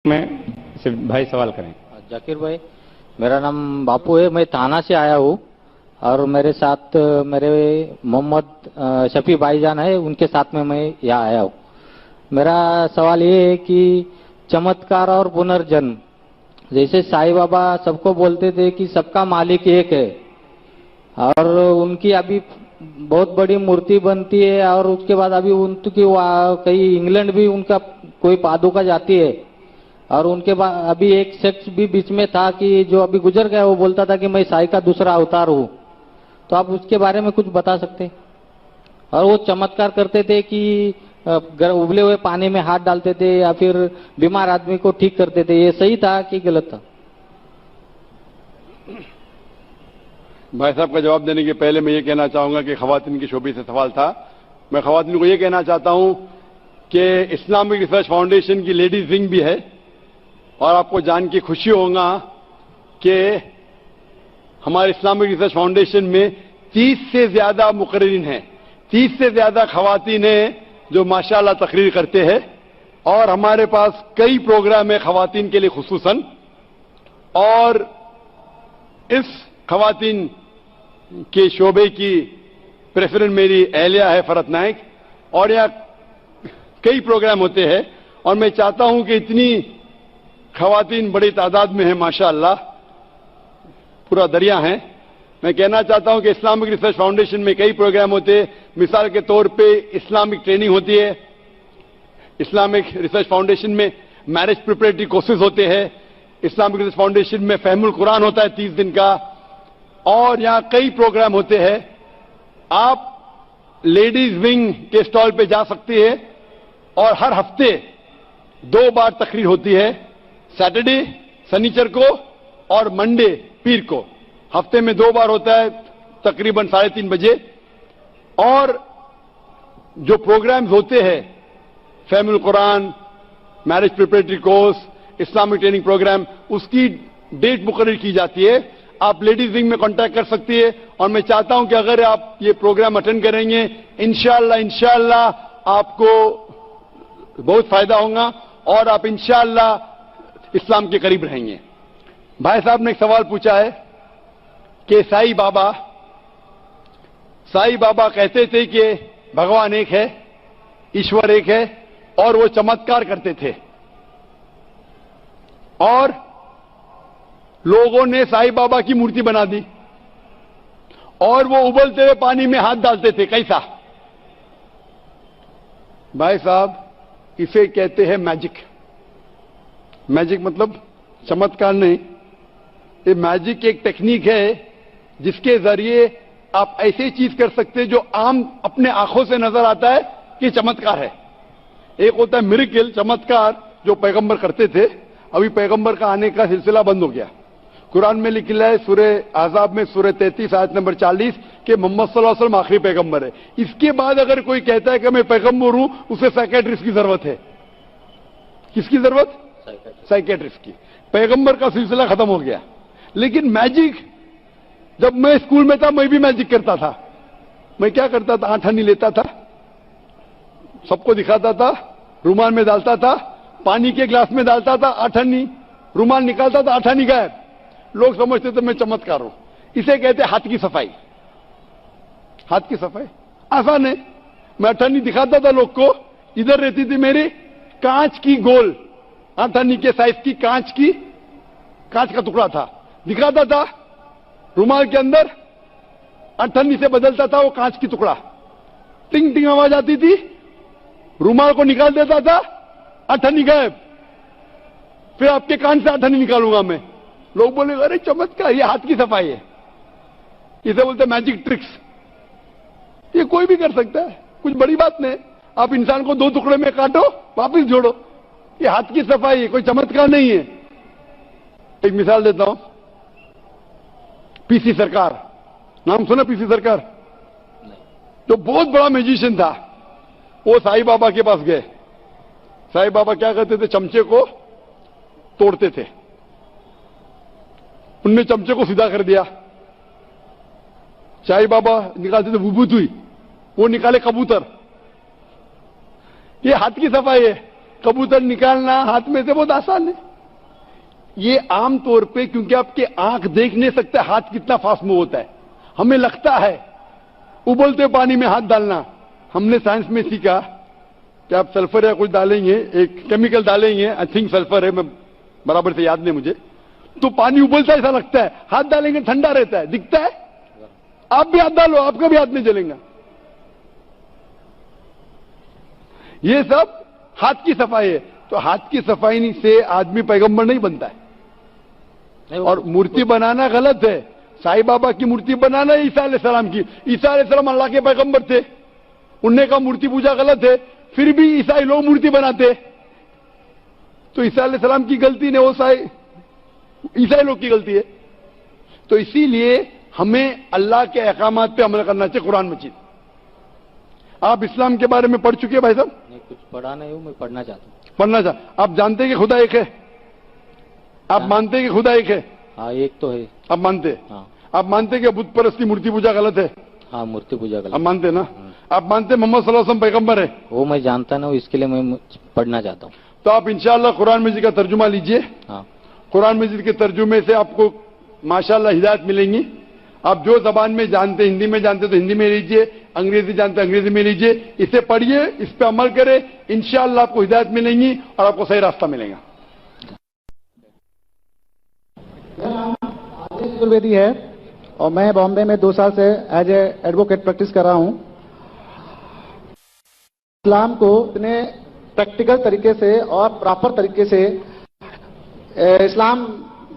में सिर्फ भाई सवाल करें। जाकिर भाई, मेरा नाम बापू है, मैं थाना से आया हूँ और मेरे साथ मेरे मोहम्मद शफी भाईजान है, उनके साथ में मैं यहाँ आया हूँ। मेरा सवाल ये है कि चमत्कार और पुनर्जन्म, जैसे साईं बाबा सबको बोलते थे कि सबका मालिक एक है और उनकी अभी बहुत बड़ी मूर्ति बनती है और उसके बाद अभी उनकी कहीं इंग्लैंड भी उनका कोई पादुका जाती है और उनके बाद अभी एक शख्स भी बीच में था कि जो अभी गुजर गया, वो बोलता था कि मैं साईं का दूसरा अवतार हूँ। तो आप उसके बारे में कुछ बता सकते हैं? और वो चमत्कार करते थे कि उबले हुए पानी में हाथ डालते थे या फिर बीमार आदमी को ठीक करते थे, ये सही था कि गलत था? भाई साहब का जवाब देने के पहले मैं ये कहना चाहूंगा कि खवातीन की शोबे से सवाल था। मैं खवातीन को ये कहना चाहता हूं कि इस्लामिक रिसर्च फाउंडेशन की लेडीज विंग भी है और आपको जान के खुशी होगा कि हमारे इस्लामिक रिसर्च फाउंडेशन में 30 से ज्यादा मुकर्रिरीन हैं, 30 से ज्यादा खवातीन हैं जो माशाअल्लाह तकरीर करते हैं और हमारे पास कई प्रोग्राम है खवातीन के लिए खुसूसन। और इस खवातीन के शोबे की प्रेसिडेंट मेरी एहलिया है फरत नाइक और यहाँ कई प्रोग्राम होते हैं और मैं चाहता हूं कि इतनी खवातीन बड़ी तादाद में है माशाअल्लाह, पूरा दरिया है। मैं कहना चाहता हूं कि इस्लामिक रिसर्च फाउंडेशन में कई प्रोग्राम होते हैं। मिसाल के तौर पे इस्लामिक ट्रेनिंग होती है, इस्लामिक रिसर्च फाउंडेशन में मैरिज प्रिपरेटरी कोर्सेज होते हैं, इस्लामिक रिसर्च फाउंडेशन में फहमुल कुरान होता है 30 दिन का और यहां कई प्रोग्राम होते हैं। आप लेडीज विंग के स्टॉल पे जा सकती है और हर हफ्ते 2 बार तकरीर होती है, सैटरडे शनिचर को और मंडे पीर को। हफ्ते में 2 बार होता है तकरीबन 3:30 बजे। और जो प्रोग्राम्स होते हैं फहमुल कुरान, marriage preparatory course, Islamic training program, उसकी डेट मुकर्रर की जाती है। आप लेडीज विंग में कांटेक्ट कर सकती है और मैं चाहता हूं कि अगर आप ये प्रोग्राम अटेंड करेंगे इंशाअल्लाह आपको बहुत फायदा होगा और आप इंशाअल्लाह इस्लाम के करीब रहेंगे। भाई साहब ने एक सवाल पूछा है कि साईं बाबा कहते थे कि भगवान एक है, ईश्वर एक है और वो चमत्कार करते थे और लोगों ने साईं बाबा की मूर्ति बना दी और वो उबलते हुए पानी में हाथ डालते थे। कैसा? भाई साहब, इसे कहते हैं मैजिक। मैजिक मतलब चमत्कार नहीं, ये मैजिक एक टेक्निक है जिसके जरिए आप ऐसी चीज कर सकते हैं जो आम अपने आंखों से नजर आता है कि चमत्कार है। एक होता है मिरेकल, चमत्कार जो पैगंबर करते थे, अभी पैगंबर का आने का सिलसिला बंद हो गया। कुरान में लिखा है सूरह आज़ाब में सूरह 33 आयत नंबर 40 कि मोहम्मद सल्लल्लाहु अलैहि वसल्लम आखिरी पैगंबर है। इसके बाद अगर कोई कहता है कि मैं पैगंबर हूं, उसे साइकियाट्रिस्ट की जरूरत है। किसकी जरूरत? साइकियाट्रिस्ट की। पैगंबर का सिलसिला खत्म हो गया। लेकिन मैजिक, जब मैं स्कूल में था मैं भी मैजिक करता था। मैं क्या करता था? आठानी लेता था, सबको दिखाता था, रुमाल में डालता था, पानी के ग्लास में डालता था, आठानी, रुमाल निकालता था, आठानी गायब। लोग समझते थे मैं चमत्कार हूं। इसे कहते हाथ की सफाई। हाथ की सफाई आसान है। मैं आठानी दिखाता था लोग को, इधर रहती थी मेरी कांच की गोल आठानी के साइज की कांच का टुकड़ा था, दिखाता था, रुमाल के अंदर आठानी से बदलता था वो कांच की टुकड़ा, टिंग टिंग आवाज आती थी, रुमाल को निकाल देता था, आठानी गायब। फिर आपके कान से आठानी निकालूंगा मैं। लोग बोले अरे चमत्कार, ये हाथ की सफाई है, इसे बोलते मैजिक ट्रिक्स। ये कोई भी कर सकता है, कुछ बड़ी बात नहीं। आप इंसान को 2 टुकड़े में काटो, वापस जोड़ो, ये हाथ की सफाई है, कोई चमत्कार नहीं है। एक मिसाल देता हूं, पीसी सरकार, नाम सुना? पीसी सरकार तो बहुत बड़ा म्यूजिशियन था। वो साईं बाबा के पास गए। साईं बाबा क्या करते थे? चमचे को तोड़ते थे। उनने चमचे को सीधा कर दिया। साईं बाबा निकालते थे विभूति, वो निकाले कबूतर। ये हाथ की सफाई है। कबूतर निकालना हाथ में से बहुत आसान है। ये आम तौर पे, क्योंकि आपके आंख देख नहीं सकते हाथ कितना फास्ट मूव होता है, हमें लगता है उबलते पानी में हाथ डालना। हमने साइंस में सीखा कि आप सल्फर या कुछ डालेंगे, एक केमिकल डालेंगे, आई थिंक सल्फर है, मैं बराबर से याद नहीं मुझे, तो पानी उबलता ऐसा लगता है, हाथ डालेंगे ठंडा रहता है, दिखता है। आप भी हाथ डालो, आपका भी हाथ नहीं जलेगा। ये सब हाथ की सफाई है। तो हाथ की सफाई से आदमी पैगंबर नहीं बनता है। और मूर्ति बनाना गलत है। साईं बाबा की मूर्ति बनाना है ईसा अलैहिस्सलाम की। ईसा अलैहिस्सलाम अल्लाह के पैगंबर थे, उनने कहा मूर्ति पूजा गलत है, फिर भी ईसाई लोग मूर्ति बनाते। तो ईसा अलैहिस्सलाम की गलती नहीं, वो ईसाई लोग की गलती है। तो इसीलिए हमें अल्लाह के अहकामात पे अमल करना चाहिए। कुरान मजीद, आप इस्लाम के बारे में पढ़ चुके हैं भाई साहब? नहीं, कुछ पढ़ा नहीं हूं, मैं पढ़ना चाहता हूं। पढ़ना चाह, आप जानते हैं कि खुदा एक है? आप मानते हैं कि खुदा एक है? हाँ, एक तो है। आप मानते हैं? हाँ। आप मानते हैं कि बुत परस्ती मूर्ति पूजा गलत है? हाँ, मूर्ति पूजा गलत। आप मानते हैं ना? आप मानते हैं मोहम्मद सल्लल्लाहु अलैहि वसल्लम पैगंबर है? वो मैं जानता ना हूँ, इसके लिए मैं पढ़ना चाहता हूँ। तो आप इंशाअल्लाह कुरान मजीद का तर्जुमा लीजिए। हाँ। कुरान मजीद के तर्जुमे से आपको माशाअल्लाह हिदायत मिलेंगी। आप जो जबान में जानते, हिंदी में जानते तो हिंदी में लीजिए, अंग्रेजी जानते अंग्रेजी में लीजिए। इसे पढ़िए, इस पे अमल करें, इंशाअल्लाह आपको हिदायत मिलेंगी और आपको सही रास्ता मिलेगा। आदेश चतुर्वेदी है और मैं बॉम्बे में 2 साल से एज ए एडवोकेट प्रैक्टिस कर रहा हूं। इस्लाम को इतने प्रैक्टिकल तरीके से और प्रॉपर तरीके से इस्लाम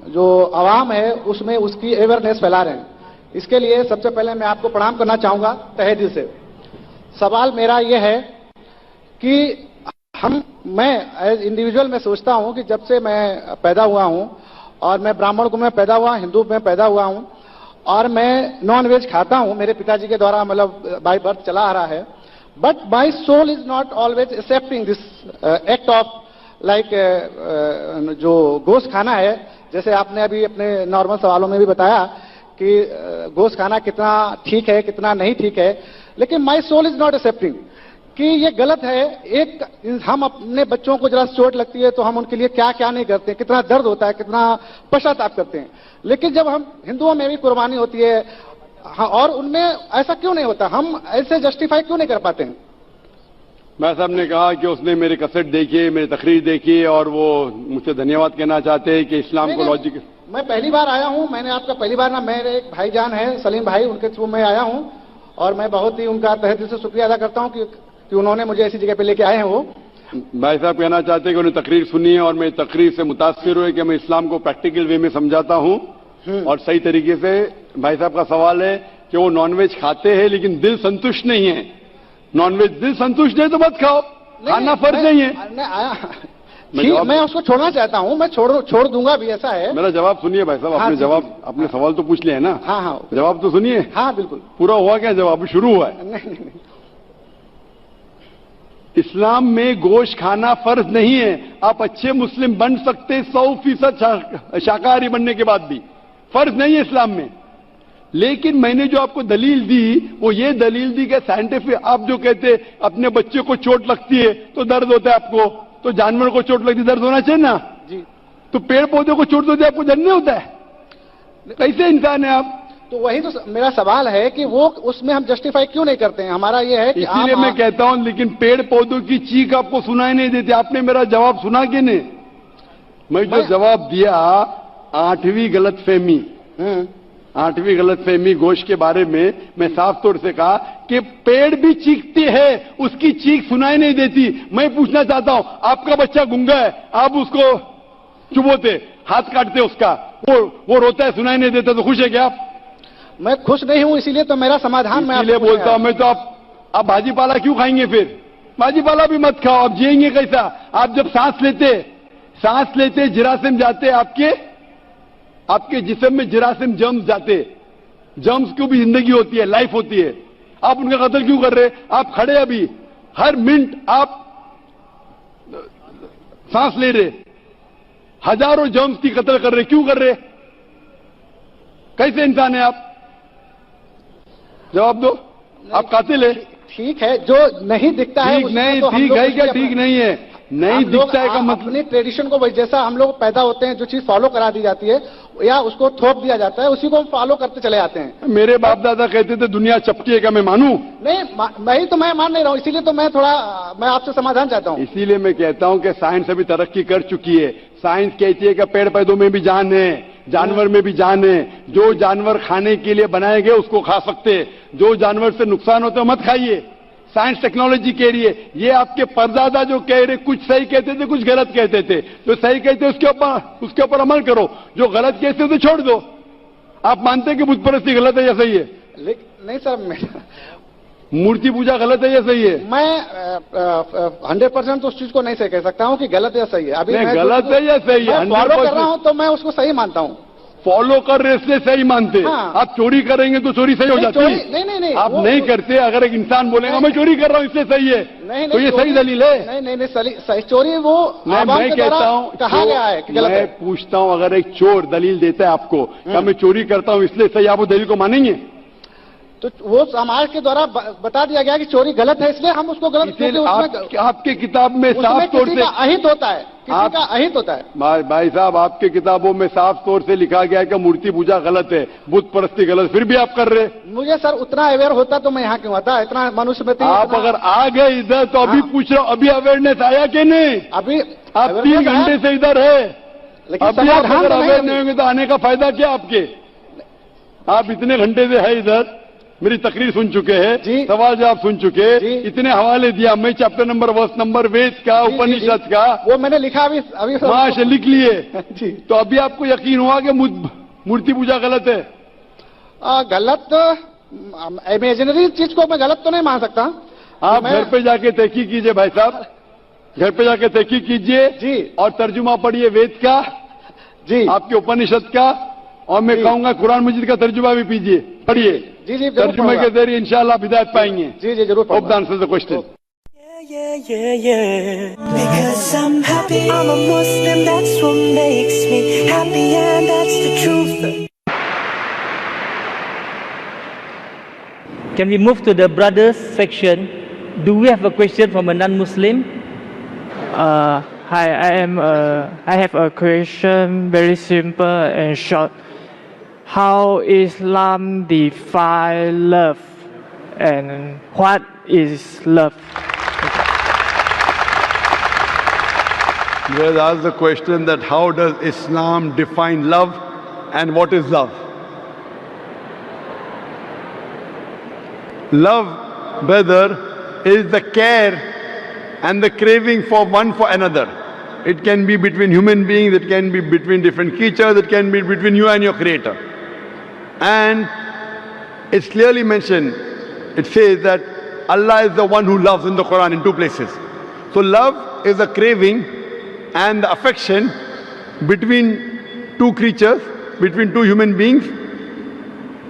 जो आवाम है उसमें उसकी अवेयरनेस फैला रहे हैं। इसके लिए सबसे पहले मैं आपको प्रणाम करना चाहूंगा तहे दिल से। सवाल मेरा यह है कि मैं एज इंडिविजुअल मैं सोचता हूं कि जब से मैं पैदा हुआ हूं और मैं ब्राह्मण को मैं पैदा हुआ, हिंदू में पैदा हुआ हूं और मैं नॉन वेज खाता हूं, मेरे पिताजी के द्वारा मतलब बाय बर्थ चला आ रहा है, but my soul is not always accepting this act of like जो गोश्त खाना है। जैसे आपने अभी अपने नॉर्मल सवालों में भी बताया कि गोश्त खाना कितना ठीक है कितना नहीं ठीक है, लेकिन my soul is not accepting कि ये गलत है। एक हम अपने बच्चों को जरा चोट लगती है तो हम उनके लिए क्या क्या नहीं करते, कितना दर्द होता है, कितना पश्चाताप करते हैं, लेकिन जब हम हिंदुओं में भी कुर्बानी होती है हाँ, और उनमें ऐसा क्यों नहीं होता? हम ऐसे जस्टिफाई क्यों नहीं कर पाते हैं? मैं साहब ने कहा कि उसने मेरे कैसेट देखी, मेरी तकरीर देखी और वो मुझसे धन्यवाद कहना चाहते हैं कि इस्लाम को लॉजिक। मैं पहली बार आया हूं, मैंने आपका पहली बार ना, मेरे एक भाईजान है सलीम भाई, उनके थ्रू मैं आया हूं और मैं बहुत ही उनका तहे दिल से शुक्रिया अदा करता हूं कि उन्होंने मुझे ऐसी जगह पे लेके आए हैं। वो भाई साहब कहना चाहते हैं कि उन्हें तकरीर सुनी है और मेरी तकरीर से मुतासिर हुए कि मैं इस्लाम को प्रैक्टिकल वे में समझाता हूं और सही तरीके से। भाई साहब का सवाल है कि वो नॉनवेज खाते हैं लेकिन दिल संतुष्ट नहीं है। नॉनवेज दिल संतुष्ट नहीं तो मत खाओ, खाना फर्ज नहीं है। मैं उसको छोड़ना चाहता हूं, मैं छोड़ दूंगा भी, ऐसा है। मेरा जवाब सुनिए भाई साहब। आपने जवाब, अपने सवाल तो पूछ लिया है ना? हाँ हाँ, जवाब तो सुनिए। हाँ बिल्कुल। पूरा हुआ क्या जवाब? शुरू हुआ है। नहीं। इस्लाम में गोश्त खाना फर्ज नहीं है। आप अच्छे मुस्लिम बन सकते 100% शाकाहारी बनने के बाद भी, फर्ज नहीं है इस्लाम में। लेकिन मैंने जो आपको दलील दी वो ये दलील दी कि साइंटिफिक, आप जो कहते अपने बच्चे को चोट लगती है तो दर्द होता है आपको, तो जानवर को चोट लगती दर्द होना चाहिए ना जी। तो पेड़ पौधे को चोट होती है आपको दर्द नहीं होता है? कैसे इंसान है आप? तो वही तो मेरा सवाल है कि वो उसमें हम जस्टिफाई क्यों नहीं करते हैं? हमारा ये है कि इसीलिए मैं कहता हूं, लेकिन पेड़ पौधों की चीख आपको सुनाई नहीं देती। आपने मेरा जवाब सुना कि नहीं? मैं जो जवाब दिया 8वीं गलतफहमी, 8वीं गलतफहमी गोश्त के बारे में मैं साफ तौर से कहा कि पेड़ भी चीखते हैं, उसकी चीख सुनाई नहीं देती। मैं पूछना चाहता हूं, आपका बच्चा गूंगा है, आप उसको चुभोते, हाथ काटते उसका, वो रोता है, सुनाई नहीं देता, तो खुश है क्या आप? मैं खुश नहीं हूं, इसीलिए तो मेरा समाधान मैं इसलिए बोलता हूं मैं तो आप भाजीपाला क्यों खाएंगे? फिर भाजीपाला भी मत खाओ, आप जिएंगे कैसा? आप जब सांस लेते जिरासिम जाते, आपके जिस्म में जिरासिम जर्म्स जाते, जर्म्स की भी जिंदगी होती है, लाइफ होती है। आप उनका कत्ल क्यों कर रहे? आप खड़े अभी हर मिनट आप सांस ले रहे, हजारों जर्म्स की कत्ल कर रहे, क्यों कर रहे? कैसे इंसान है आप? जवाब दो। आप कातिल है। ठीक है, जो नहीं दिखता है ठीक नहीं, ठीक है क्या? ठीक नहीं है। नहीं हम लोग दिखता है का मतलब अपनी ट्रेडिशन को जैसा हम लोग पैदा होते हैं, जो चीज फॉलो करा दी जाती है या उसको थोप दिया जाता है, उसी को हम फॉलो करते चले जाते हैं। मेरे बाप दादा कहते थे दुनिया चपटी है, क्या मैं मानूं? नहीं तो मैं मान नहीं रहा हूं, इसीलिए तो मैं आपसे समाधान चाहता हूं। इसीलिए मैं कहता हूं कि साइंस अभी तरक्की कर चुकी है। साइंस कहती है कि पेड़ पौधों में भी जान है, जानवर में भी जान है। जो जानवर खाने के लिए बनाए गए उसको खा सकते हैं, जो जानवर से नुकसान होता है मत खाइए। साइंस टेक्नोलॉजी कह रही है। ये आपके परदादा जो कह रहे, कुछ सही कहते थे, कुछ गलत कहते थे। जो सही कहते उसके ऊपर अमल करो, जो गलत कहते थे छोड़ दो। आप मानते हैं कि बुत परस्ती गलत है या सही है? नहीं सर, मूर्ति पूजा गलत है या सही है? मैं 100% उस चीज को नहीं सही कह सकता हूं कि गलत या सही है। अभी मैं गलत है या सही है? फॉलो कर रहा हूं तो मैं उसको सही मानता हूं। फॉलो कर रहे इसलिए सही मानते। हाँ। आप चोरी करेंगे तो चोरी सही हो जाती है। नहीं, आप नहीं करते। अगर एक इंसान बोलेगा मैं चोरी कर रहा हूं इसलिए सही है, नहीं, तो ये सही दलील है? नहीं, सही चोरी वो मैं कहता हूं कहा गया है कि गलत है। मैं पूछता हूं, अगर एक चोर दलील देता है आपको, क्या मैं चोरी करता हूं इसलिए सही, आप वो दलील को मानेंगे? तो वो समाज के द्वारा बता दिया गया कि चोरी गलत है, इसलिए हम उसको गलत आपके किताब में साफ तौर से अहित होता है, किसी का अहित होता है। भाई साहब, आपके किताबों में साफ तौर से लिखा गया है कि मूर्ति पूजा गलत है, बुत परस्ती गलत, फिर भी आप कर रहे। मुझे सर उतना अवेयर होता तो मैं यहाँ क्यों आता? इतना मनुष्य में आप अगर आ गए इधर तो अभी पूछ रहा हूं, अभी अवेयरनेस आया कि नहीं? अभी आप 3 घंटे से इधर है, अभी आप अगर अवेयर नहीं होंगे तो आने का फायदा क्या आपके? आप इतने घंटे से है इधर, मेरी तकरीर सुन चुके हैं, सवाल जवाब सुन चुके, इतने हवाले दिया, मैं चैप्टर नंबर वर्स नंबर वेद का, उपनिषद का वो मैंने लिखा अभी माशा लिख लिए। तो अभी आपको यकीन हुआ कि मूर्ति पूजा गलत है? गलत इमेजिनरी चीज को मैं गलत तो नहीं मान सकता। आप घर पे जाके तहकीक कीजिए भाई साहब, घर पे जाके तहकीक कीजिए जी, और तर्जुमा पढ़िए वेद का जी, आपके उपनिषद का, और मैं कहूंगा कुरान मजीद का तर्जुमा भी पढ़िए। जी, तर्जुमे के जरिए इंशाल्लाह हिदायत पाएंगे। जी, जरूर। Hope that answers the question. Yeah. Because I'm happy, I'm a Muslim, that's what makes me happy, and that's the truth. Can we move to the brothers section? Do we have a question from a non-Muslim? Hi, I have a question, very simple and short. How Islam define love, and what is love? You have asked the question that how does Islam define love and what is love? Love, brother, is the care and the craving for one for another. It can be between human beings, it can be between different creatures, it can be between you and your creator. And it's clearly mentioned, it says that Allah is the one who loves in the Quran in 2 places. So love is a craving and the affection between 2 creatures, between 2 human beings,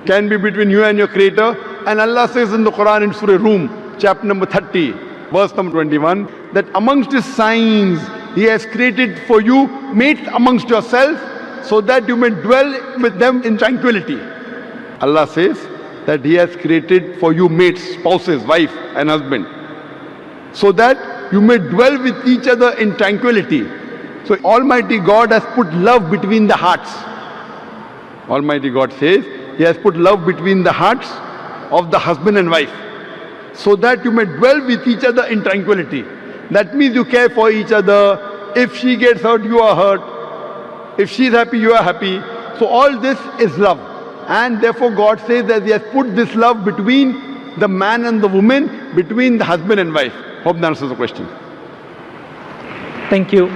can be between you and your creator. And Allah says in the Quran in Surah Rum, chapter number 30, verse number 21, that amongst His signs, He has created for you mates amongst yourselves so that you may dwell with them in tranquility. Allah says that He has created for you mates, spouses, wife and husband, so that you may dwell with each other in tranquility. So Almighty God has put love between the hearts. Almighty God says He has put love between the hearts of the husband and wife, so that you may dwell with each other in tranquility. That means you care for each other. If she gets hurt, you are hurt. If she is happy, you are happy. So all this is love. And therefore God says that He has put this love between the man and the woman, between the husband and wife. Hope that answers the question. Thank you.